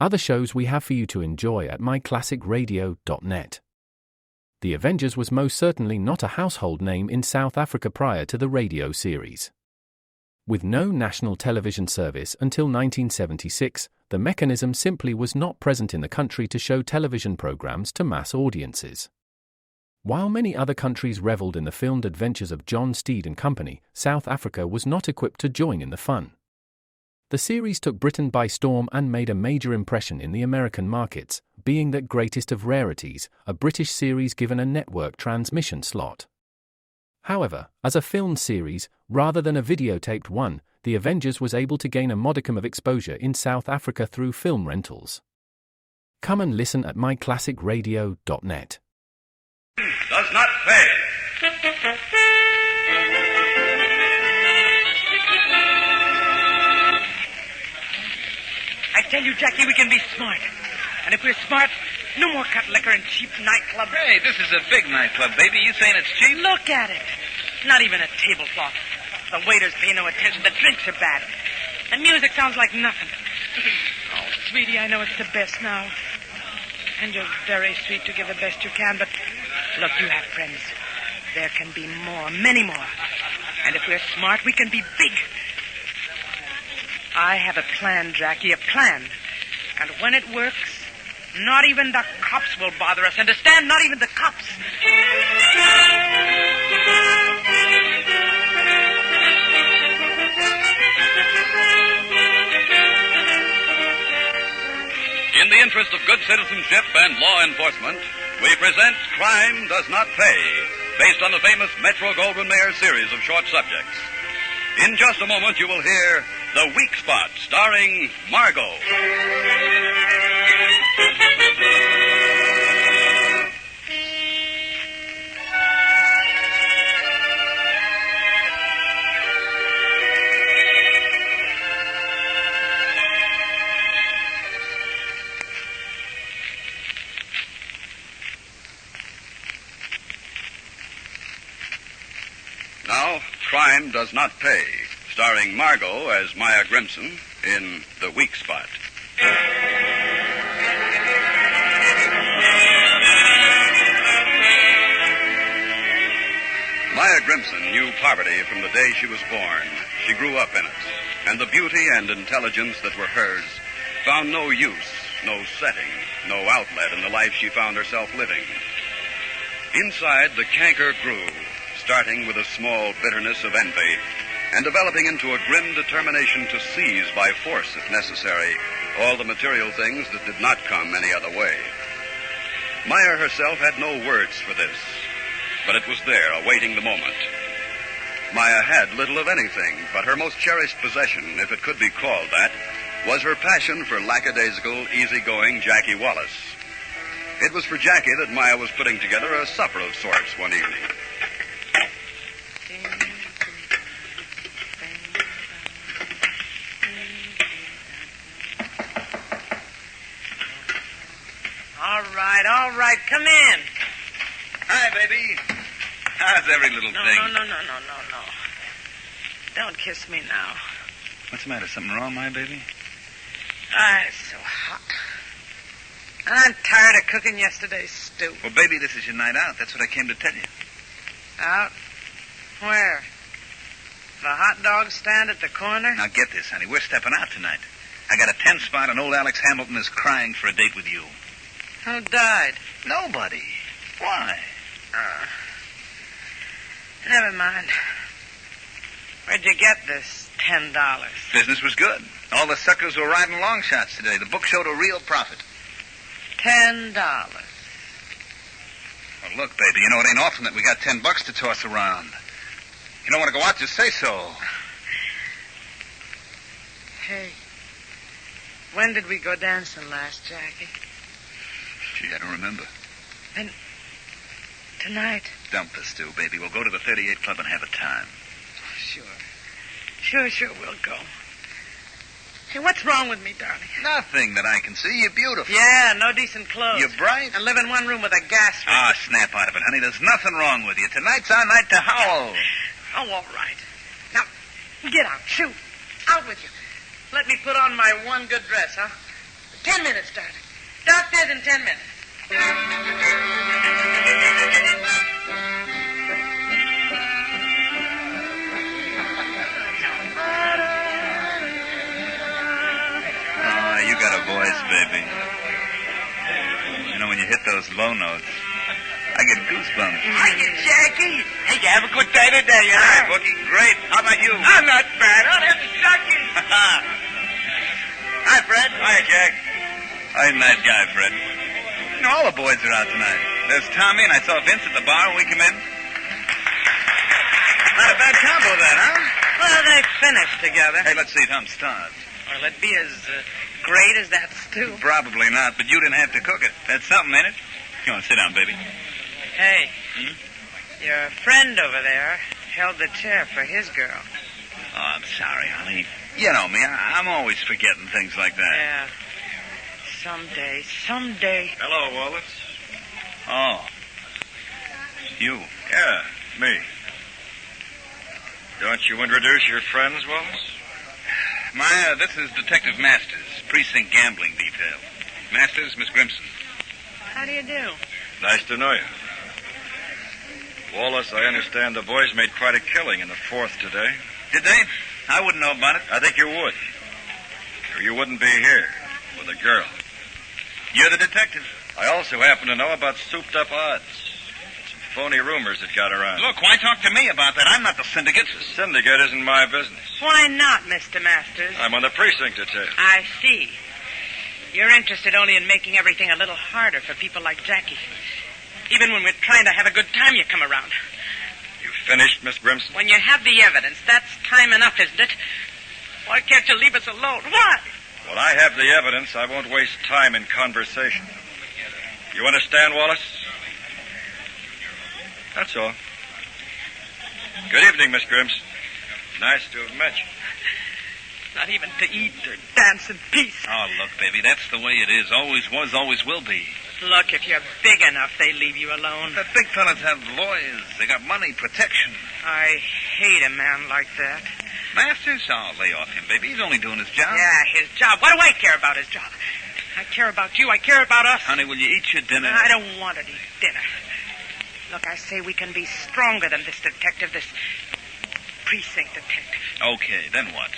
other shows we have for you to enjoy at myclassicradio.net. The Avengers was most certainly not a household name in South Africa prior to the radio series. With no national television service until 1976, the mechanism simply was not present in the country to show television programs to mass audiences. While many other countries reveled in the filmed adventures of John Steed and company, South Africa was not equipped to join in the fun. The series took Britain by storm and made a major impression in the American markets, being that greatest of rarities, a British series given a network transmission slot. However, as a filmed series, rather than a videotaped one, The Avengers was able to gain a modicum of exposure in South Africa through film rentals. Come and listen at myclassicradio.net. Does not pay. I tell you, Jackie, we can be smart. And if we're smart, no more cut liquor in cheap nightclubs. Hey, this is a big nightclub, baby. You saying it's cheap? Look at it. Not even a tablecloth. The waiters pay no attention. The drinks are bad. The music sounds like nothing. Oh, sweetie, I know it's the best now. And you're very sweet to give the best you can, but look, you have friends. There can be more, many more. And if we're smart, we can be big. I have a plan, Jackie, a plan. And when it works, not even the cops will bother us. Understand? Not even the cops. In the interest of good citizenship and law enforcement, we present Crime Does Not Pay, based on the famous Metro-Goldwyn-Mayer series of short subjects. In just a moment, you will hear The Weak Spot, starring Margot. Now, Crime Does Not Pay, starring Margot as Maya Grimson in The Weak Spot. Maya Grimson knew poverty from the day she was born. She grew up in it, and the beauty and intelligence that were hers found no use, no setting, no outlet in the life she found herself living. Inside, the canker grew, starting with a small bitterness of envy and developing into a grim determination to seize by force, if necessary, all the material things that did not come any other way. Maya herself had no words for this, but it was there, awaiting the moment. Maya had little of anything, but her most cherished possession, if it could be called that, was her passion for lackadaisical, easygoing Jackie Wallace. It was for Jackie that Maya was putting together a supper of sorts one evening. All right, come in. Hi, baby. How's every little thing? No. Don't kiss me now. What's the matter? Something wrong, my baby? It's so hot. I'm tired of cooking yesterday's stew. Well, baby, this is your night out. That's what I came to tell you. Out? Where? The hot dog stand at the corner? Now, get this, honey. We're stepping out tonight. I got a 10 spot, and old Alex Hamilton is crying for a date with you. Who died? Nobody. Why? Never mind. Where'd you get this $10? Business was good. All the suckers were riding long shots today. The book showed a real profit. $10. Well, look, baby, you know it ain't often that we got $10 to toss around. You don't want to go out, just say so. Hey, when did we go dancing last, Jackie? Gee, I don't remember. Then, tonight? Dump the stew, baby. We'll go to the 38 Club and have a time. Sure, we'll go. Hey, what's wrong with me, darling? Nothing that I can see. You're beautiful. Yeah, no decent clothes. You're bright. And live in one room with a gas ring. Ah, snap out of it, honey. There's nothing wrong with you. Tonight's our night to howl. Oh, all right. Now, get out. Shoot. Out with you. Let me put on my one good dress, huh? 10 minutes, darling. Doc says in 10 minutes. Oh, you got a voice, baby. You know, when you hit those low notes, I get goosebumps. Hiya, Jackie. Hey, you have a good day today, huh? Hi, Bookie. Great. How about you? I'm not bad. I'll have to suck you. Hi, Fred. Hi, Jack. Hi, nice guy, Fred. You know, all the boys are out tonight. There's Tommy, and I saw Vince at the bar when we come in. Not a bad combo, that, huh? Well, they finished together. Hey, let's see Tom start. Will it be as great as that stew? Probably not, but you didn't have to cook it. That's something, ain't it? Come on, sit down, baby. Hey, your friend over there held the chair for his girl. Oh, I'm sorry, honey. You know me. I'm always forgetting things like that. Yeah. Someday. Hello, Wallace. Oh. You. Yeah, me. Don't you introduce your friends, Wallace? This is Detective Masters, Precinct Gambling Detail. Masters, Miss Grimson. How do you do? Nice to know you. Wallace, I understand the boys made quite a killing in the 4th today. Did they? I wouldn't know about it. I think you would. Or you wouldn't be here with a girl. You're the detective. I also happen to know about souped-up odds. Some phony rumors that got around. Look, why talk to me about that? I'm not the syndicate. The syndicate isn't my business. Why not, Mr. Masters? I'm on the precinct detail. I see. You're interested only in making everything a little harder for people like Jackie. Even when we're trying to have a good time, you come around. You finished, Miss Grimson? When you have the evidence, that's time enough, isn't it? Why can't you leave us alone? Why? When I have the evidence, I won't waste time in conversation. You understand, Wallace? That's all. Good evening, Miss Grimson. Nice to have met you. Not even to eat or dance in peace. Oh, look, baby, that's the way it is. Always was, always will be. Look, if you're big enough, they leave you alone. The big fellas have lawyers. They got money, protection. I hate a man like that. Masters? Oh, lay off him, baby. He's only doing his job. Yeah, his job. What do I care about his job? I care about you. I care about us. Honey, will you eat your dinner? I don't want to eat dinner. Look, I say we can be stronger than this detective, this precinct detective. Okay, then what?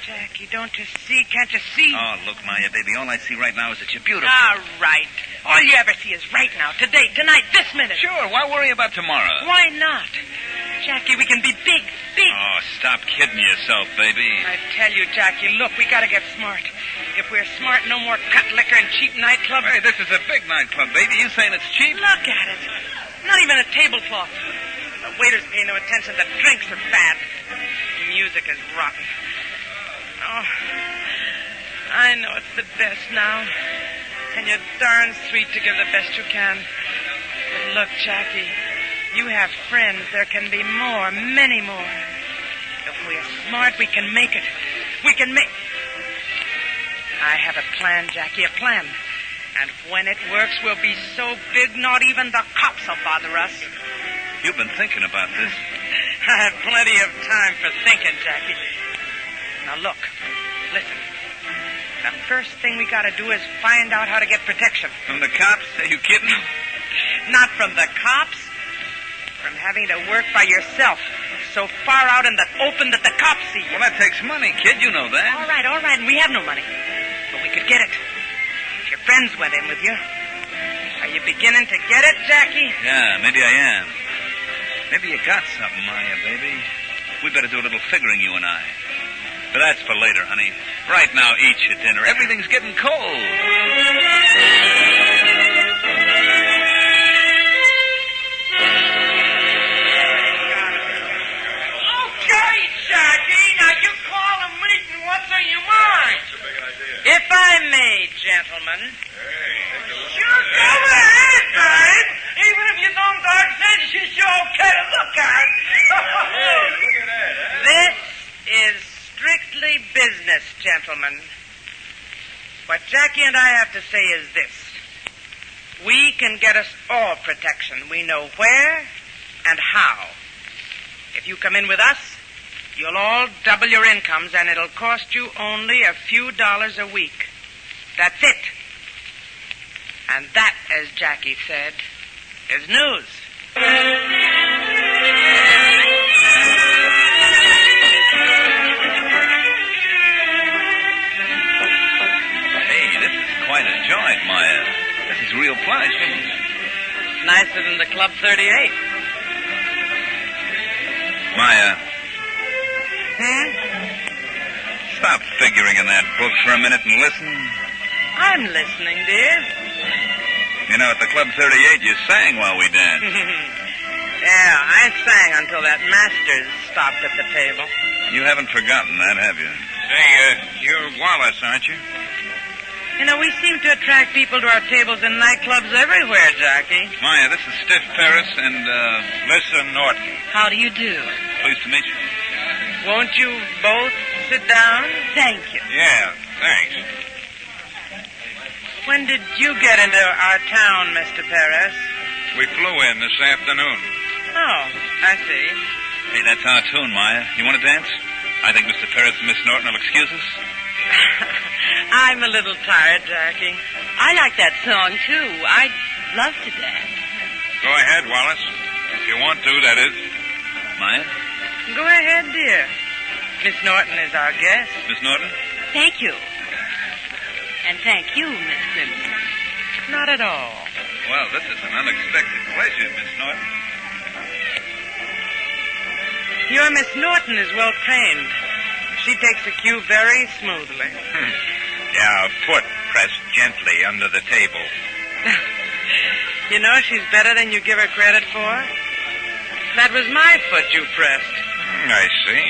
Jackie, don't you see? Can't you see? Oh, look, Maya, baby, all I see right now is that you're beautiful. All right. All you ever see is right now, today, tonight, this minute. Sure, why worry about tomorrow? Why not? Jackie, we can be big. Oh, stop kidding yourself, baby. I tell you, Jackie, look, we gotta get smart. If we're smart, no more cut liquor and cheap nightclubs. Hey, this is a big nightclub, baby. You saying it's cheap? Look at it. Not even a tablecloth. The waiters pay no attention. The drinks are bad. The music is rotten. Oh, I know it's the best now. And you're darn sweet to give the best you can. But look, Jackie, you have friends. There can be more, many more. If we're smart, we can make it. We can make... I have a plan, Jackie, a plan. And when it works, we'll be so big, not even the cops will bother us. You've been thinking about this. I have plenty of time for thinking, Jackie. Now, look. Listen. The first thing we gotta do is find out how to get protection. From the cops? Are you kidding? Not from the cops. From having to work by yourself. So far out in the open that the cops see you. Well, that takes money, kid. You know that. All right. And we have no money. But we could get it. If your friends went in with you. Are you beginning to get it, Jackie? Yeah, maybe I am. Maybe you got something, Maya, baby. We better do a little figuring, you and I. But that's for later, honey. Right now, eat your dinner. Everything's getting cold. Okay, Jackie. Now you call a meeting. What's on your mind? That's a big idea. If I may, gentlemen. Sure, go ahead, man. Even if you don't got sense, you're sure okay to look at. Look at that, huh? This is strictly business, gentlemen. What Jackie and I have to say is this. We can get us all protection. We know where and how. If you come in with us, you'll all double your incomes, and it'll cost you only a few dollars a week. That's it. And that, as Jackie said, is news. Hey, this is quite a joint, Maya. This is real plush. Nicer than the Club 38. Maya, Hmm? stop figuring in that book for a minute and listen. I'm listening, dear. You know, at the Club 38, you sang while we danced. Yeah, I sang until that Masters stopped at the table. You haven't forgotten that, have you? Say, you're Wallace, aren't you? You know, we seem to attract people to our tables in nightclubs everywhere, Jackie. Maya, this is Stiff Paris and, Lissa Norton. How do you do? pleased to meet you. Won't you both sit down? Thank you. Yeah, thanks. When did you get into our town, Mr. Perez? We flew in this afternoon. Oh, I see. Hey, that's our tune, Maya. You want to dance? I think Mr. Paris and Miss Norton will excuse us. I'm a little tired, Jackie. I like that song, too. I'd love to dance. Go ahead, Wallace. If you want to, that is. Maya? Go ahead, dear. Miss Norton is our guest. Miss Norton? Thank you. And thank you, Miss Grimson. Not at all. Well, this is an unexpected pleasure, Miss Norton. Your Miss Norton is well trained. She takes a cue very smoothly. Yeah, a foot pressed gently under the table. You know, she's better than you give her credit for. That was my foot you pressed. I see.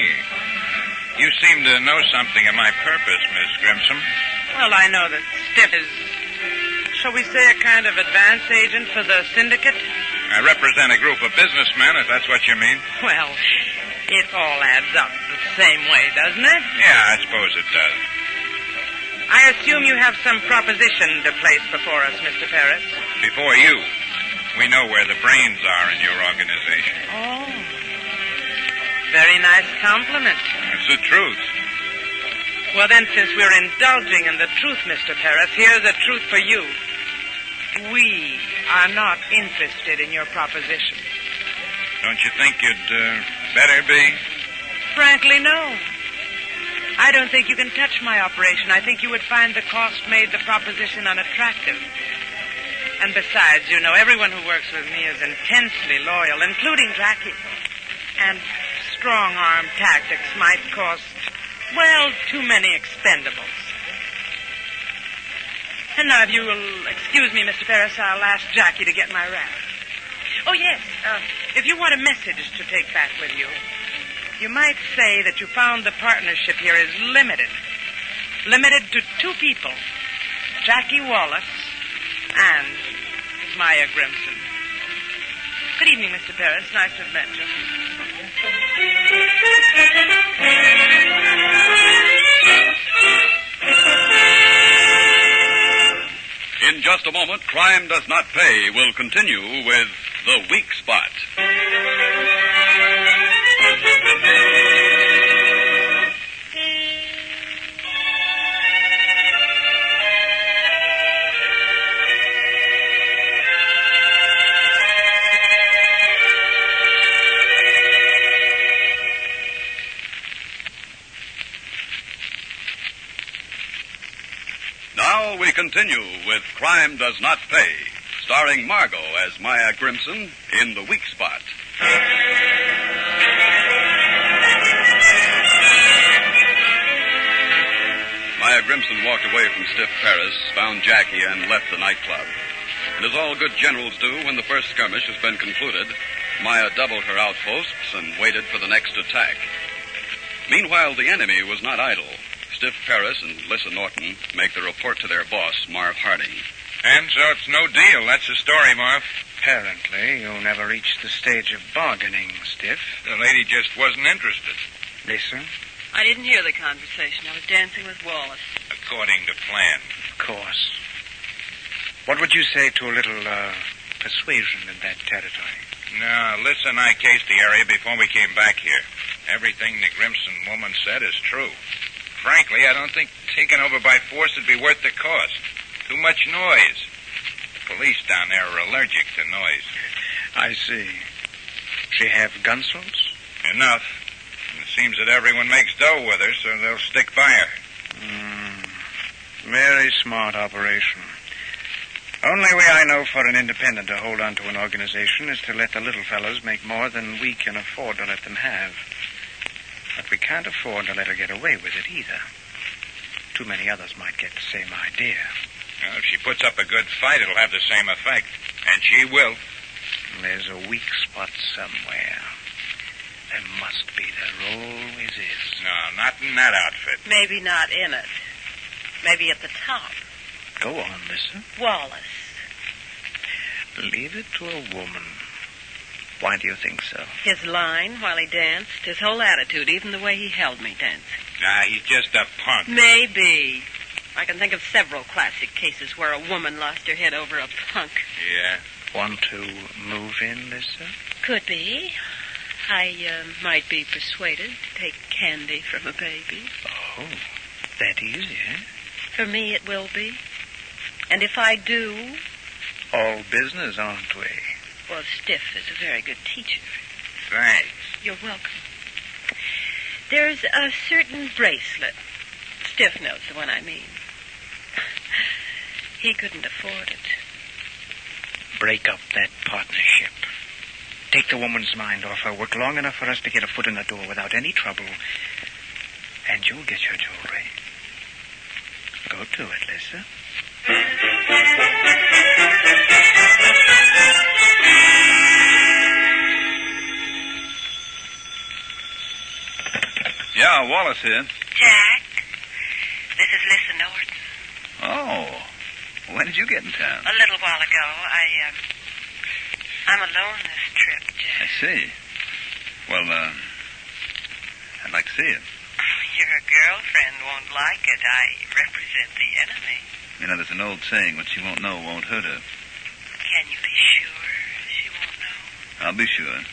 You seem to know something of my purpose, Miss Grimson. Well, I know that Stiff is, shall we say, a kind of advance agent for the syndicate. I represent a group of businessmen, if that's what you mean. Well, it all adds up the same way, doesn't it? Yeah, I suppose it does. I assume you have some proposition to place before us, Mr. Paris. Before you, we know where the brains are in your organization. Oh. Very nice compliment. It's the truth. Well, then, since we're indulging in the truth, Mr. Paris, here's the truth for you. We are not interested in your proposition. Don't you think you'd better be? Frankly, no. I don't think you can touch my operation. I think you would find the cost made the proposition unattractive. And besides, you know, everyone who works with me is intensely loyal, including Jackie. And strong-arm tactics might cost, well, too many expendables. And now, if you will excuse me, Mr. Ferris, I'll ask Jackie to get my wrap. Oh, yes. If you want a message to take back with you, you might say that you found the partnership here is limited. Limited to two people, Jackie Wallace and Maya Grimson. Good evening, Mr. Paris. Nice to have met you. In just a moment, Crime Does Not Pay will continue with The Weak Spot. Now we continue with Crime Does Not Pay, starring Margot as Maya Grimson in The Weak Spot. Maya Grimson walked away from Stiff Paris, found Jackie, and left the nightclub. And as all good generals do when the first skirmish has been concluded, Maya doubled her outposts and waited for the next attack. Meanwhile, the enemy was not idle. Stiff Paris and Lissa Norton make the report to their boss, Marv Harding. And so it's no deal. That's the story, Marv. Apparently, you never reached the stage of bargaining, Stiff. The lady just wasn't interested. Lisa? I didn't hear the conversation. I was dancing with Wallace. According to plan. Of course. What would you say to a little, persuasion in that territory? No, Lissa and I cased the area before we came back here. Everything the Grimson woman said is true. Frankly, I don't think taking over by force would be worth the cost. Too much noise. The police down there are allergic to noise. I see. She have gun salts? Enough. It seems that everyone makes dough with her, so they'll stick by her. Very smart operation. Only way I know for an independent to hold on to an organization is to let the little fellows make more than we can afford to let them have. But we can't afford to let her get away with it either. Too many others might get the same idea. Well, if she puts up a good fight, it'll have the same effect. And she will. There's a weak spot somewhere. There must be. There always is. No, not in that outfit. Maybe not in it. Maybe at the top. Go on, Lissa. Wallace. Leave it to a woman. Why do you think so? His line while he danced, his whole attitude, even the way he held me dancing. Nah, he's just a punk. Maybe. I can think of several classic cases where a woman lost her head over a punk. Yeah. Want to move in, Lissa? Could be. I might be persuaded to take candy from a baby. Oh, that easy, eh? For me, it will be. And if I do... All business, aren't we? Well, Stiff is a very good teacher. Thanks. You're welcome. There's a certain bracelet. Stiff knows the one I mean. He couldn't afford it. Break up that partnership. Take the woman's mind off her. Work long enough for us to get a foot in the door without any trouble. And you'll get your jewelry. Go to it, Lissa. Yeah, Wallace here. Jack, this is Lissa Norton. Oh, when did you get in town? A little while ago. I'm alone this trip, Jack. I see. Well, I'd like to see you. Your girlfriend won't like it. I represent the enemy. You know, there's an old saying, what she won't know won't hurt her. Can you be sure she won't know? I'll be sure.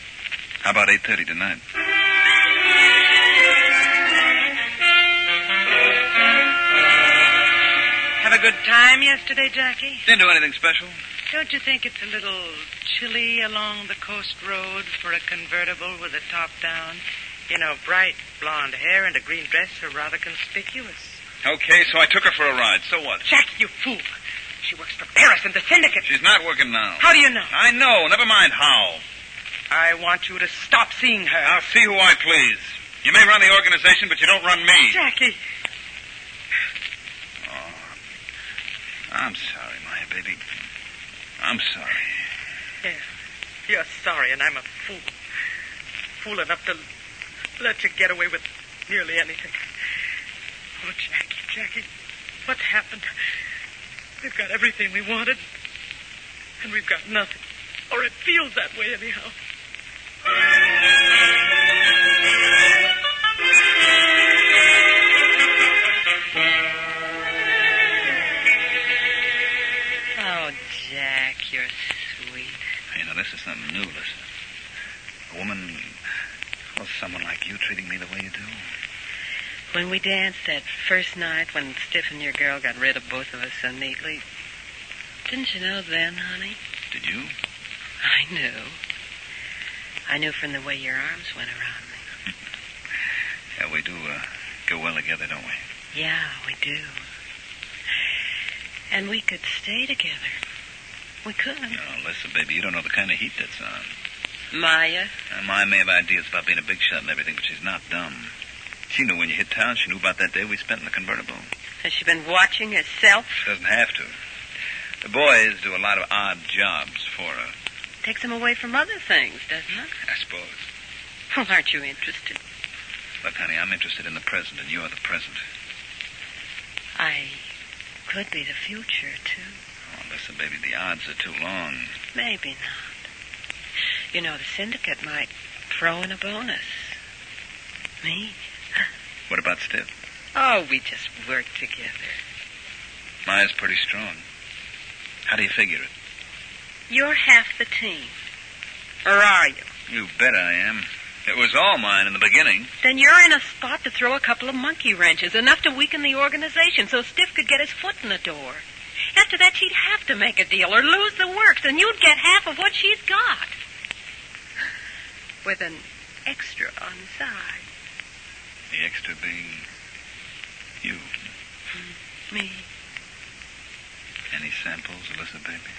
How about 8:30 tonight? Have a good time yesterday, Jackie? Didn't do anything special. Don't you think it's a little chilly along the coast road for a convertible with the top down? You know, bright blonde hair and a green dress are rather conspicuous. Okay, so I took her for a ride. So what? Jackie, you fool. She works for Paris and the syndicate. She's not working now. How do you know? I know. Never mind how. I want you to stop seeing her. I'll see who I please. You may run the organization, but you don't run me. Jackie. Oh, I'm sorry, Maya, baby. I'm sorry. Yeah, you're sorry, and I'm a fool. Fool enough to let you get away with nearly anything. Oh, Jackie, what happened? We've got everything we wanted, and we've got nothing. Or it feels that way anyhow. Oh, Jack, you're sweet. You know, this is something new, listen. A woman, well, someone like you treating me the way you do. When we danced that first night when Stiff and your girl got rid of both of us so neatly, didn't you know then, honey? Did you? I knew. I knew from the way your arms went around me. Yeah, we do go well together, don't we? Yeah, we do. And we could stay together. We could. Oh, listen, baby, you don't know the kind of heat that's on. Maya? Maya may have ideas about being a big shot and everything, but she's not dumb. She knew when you hit town. She knew about that day we spent in the convertible. Has she been watching herself? She doesn't have to. The boys do a lot of odd jobs for her. Takes them away from other things, doesn't it? I suppose. Well, aren't you interested? Look, honey, I'm interested in the present, and you're the present. I could be the future, too. Oh, listen, baby, the odds are too long. Maybe not. You know, the syndicate might throw in a bonus. Me? What about Stiff? Oh, we just work together. Maya's pretty strong. How do you figure it? You're half the team. Or are you? You bet I am. It was all mine in the beginning. Then you're in a spot to throw a couple of monkey wrenches, enough to weaken the organization so Stiff could get his foot in the door. After that, she'd have to make a deal or lose the works, and you'd get half of what she's got. With an extra on the side. The extra being you. Me. Any samples, Alyssa, baby?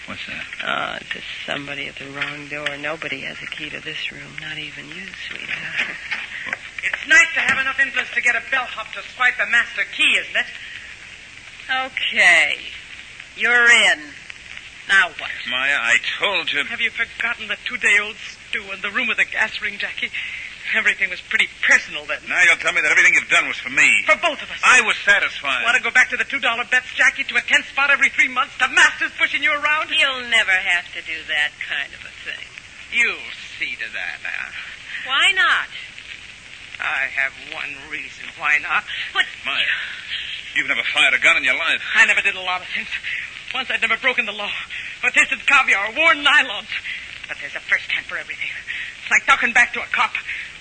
What's that? Oh, it's just somebody at the wrong door. Nobody has a key to this room, not even you, sweetheart. It's nice to have enough influence to get a bellhop to swipe a master key, isn't it? Okay. You're in. Now what? Maya, I told you. Have you forgotten the 2-day-old stew and the room with the gas ring, Jackie? Everything was pretty personal then. Now you'll tell me that everything you've done was for me. For both of us. I was satisfied. Want to go back to the $2 bets, Jackie, to a 10 spot every 3 months, to masters pushing you around? You'll never have to do that kind of a thing. You'll see to that, huh? Why not? I have one reason why not. What? Maya, you've never fired a gun in your life. I never did a lot of things. Once I'd never broken the law, or tasted caviar, or worn nylons. But there's a first time for everything. It's like talking back to a cop,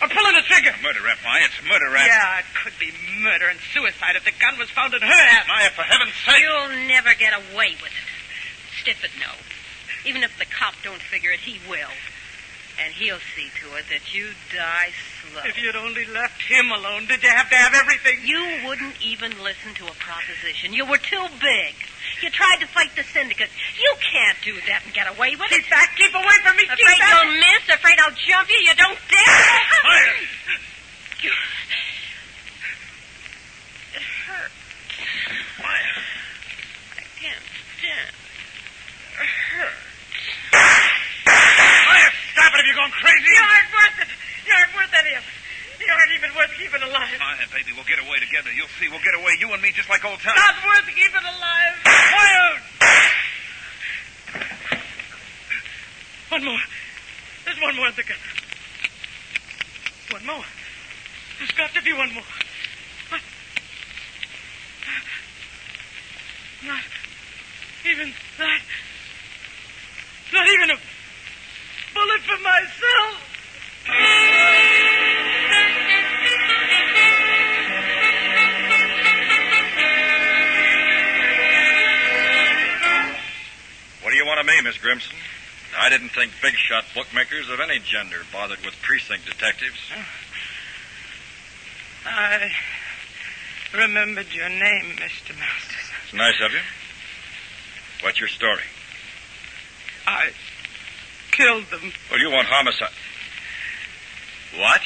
or pulling a trigger. Murder rap, Maya. It's murder rap. Yeah, it could be murder and suicide if the gun was found in her hand. Maya, for heaven's sake. You'll never get away with it. Stiff it, no. Even if the cop don't figure it, he will. And he'll see to it that you die slow. If you'd only left him alone, did you have to have everything? You wouldn't even listen to a proposition. You were too big. You tried to fight the syndicate. You can't do that and get away with it. Keep back, keep away from me, keep Afraid back. you'll miss? Afraid I'll jump you? You don't dare? Maya! It hurts. Maya. I can't stand. It hurts. Maya, stop it if you're going crazy. You aren't worth it. You aren't worth any of it. You aren't even worth keeping alive. Maya, baby, we'll get away together. You'll see, we'll get away, you and me, just like old times. Not worth keeping alive. Maya! One more. There's one more in the gun. One more. There's got to be one more. What? Not even that. Not even a bullet for myself. What do you want of me, Miss Grimson? I didn't think big-shot bookmakers of any gender bothered with precinct detectives. I remembered your name, Mr. Masters. It's nice of you. What's your story? I killed them. Well, you want homicide. What?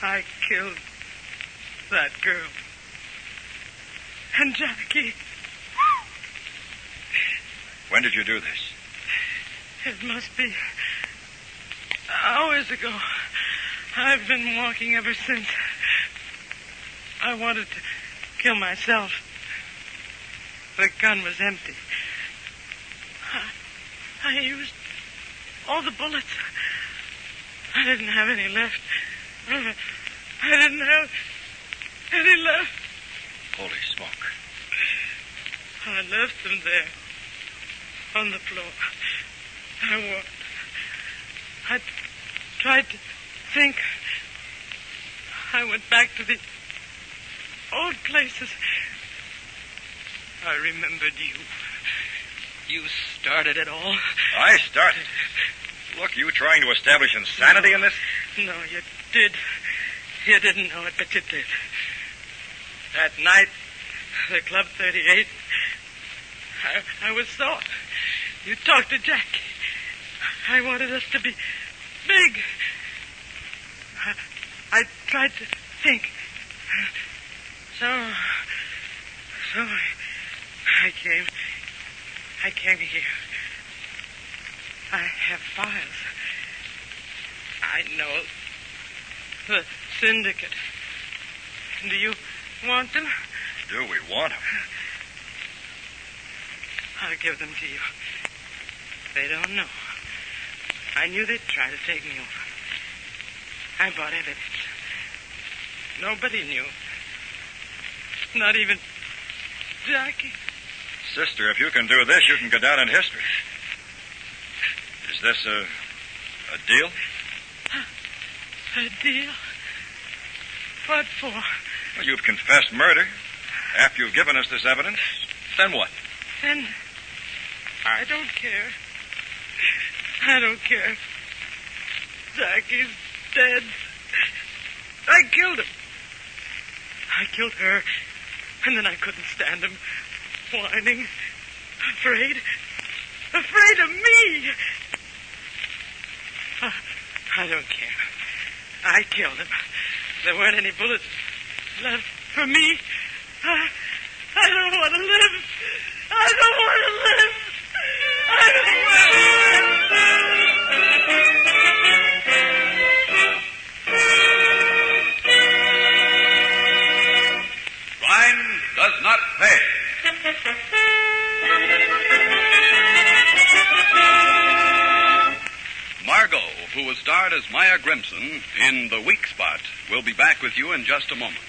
I killed that girl. And Jackie. When did you do this? It must be hours ago. I've been walking ever since. I wanted to kill myself. The gun was empty. I used all the bullets. I didn't have any left. I didn't have any left. Holy smoke. I left them there on the floor. I walked. I tried to think. I went back to the old places. I remembered you. You started it all. I started? Look, you trying to establish insanity in this? No, you did. You didn't know it, but you did. That night, the Club 38, I was soft. You talked to Jackie. I wanted us to be big. I tried to think. So I came here. I have files. I know the syndicate. Do you want them? Do we want them? I'll give them to you. They don't know. I knew they'd try to take me over. I brought evidence. Nobody knew. Not even Jackie. Sister, if you can do this, you can go down in history. Is this a A deal? A deal? What for? Well, you've confessed murder. After you've given us this evidence, then what? Then I don't care. I don't care. Jackie's dead. I killed him. I killed her. And then I couldn't stand him. Whining. Afraid. Afraid of me. I don't care. I killed him. There weren't any bullets left for me. I don't want to live. I don't want to live. I don't want to live. Crime does not pay. Margot, who was starred as Maya Grimson in The Weak Spot, will be back with you in just a moment.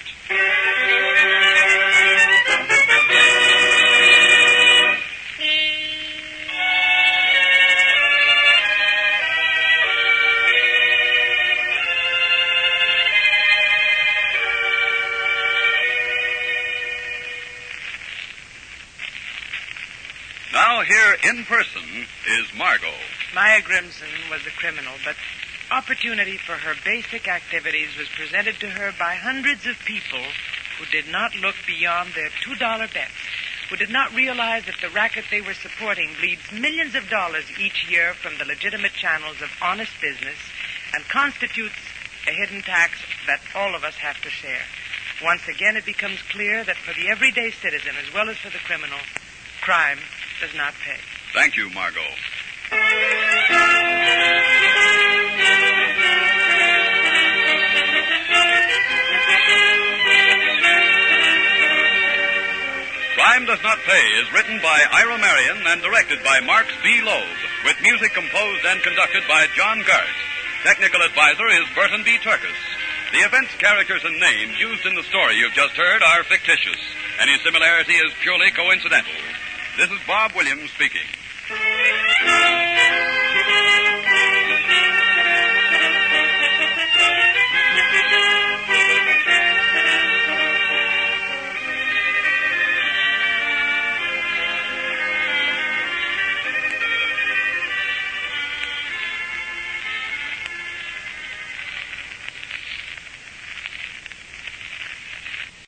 Now here in person is Margot. Maya Grimson was a criminal, but opportunity for her basic activities was presented to her by hundreds of people who did not look beyond their $2 bets, who did not realize that the racket they were supporting bleeds millions of dollars each year from the legitimate channels of honest business and constitutes a hidden tax that all of us have to share. Once again, it becomes clear that for the everyday citizen as well as for the criminal, crime does not pay. Thank you, Margot. Crime Does Not Pay is written by Ira Marion and directed by Marks B. Loeb, with music composed and conducted by John Gart. Technical advisor is Burton B. Turkis. The events, characters, and names used in the story you've just heard are fictitious. Any similarity is purely coincidental. This is Bob Williams speaking.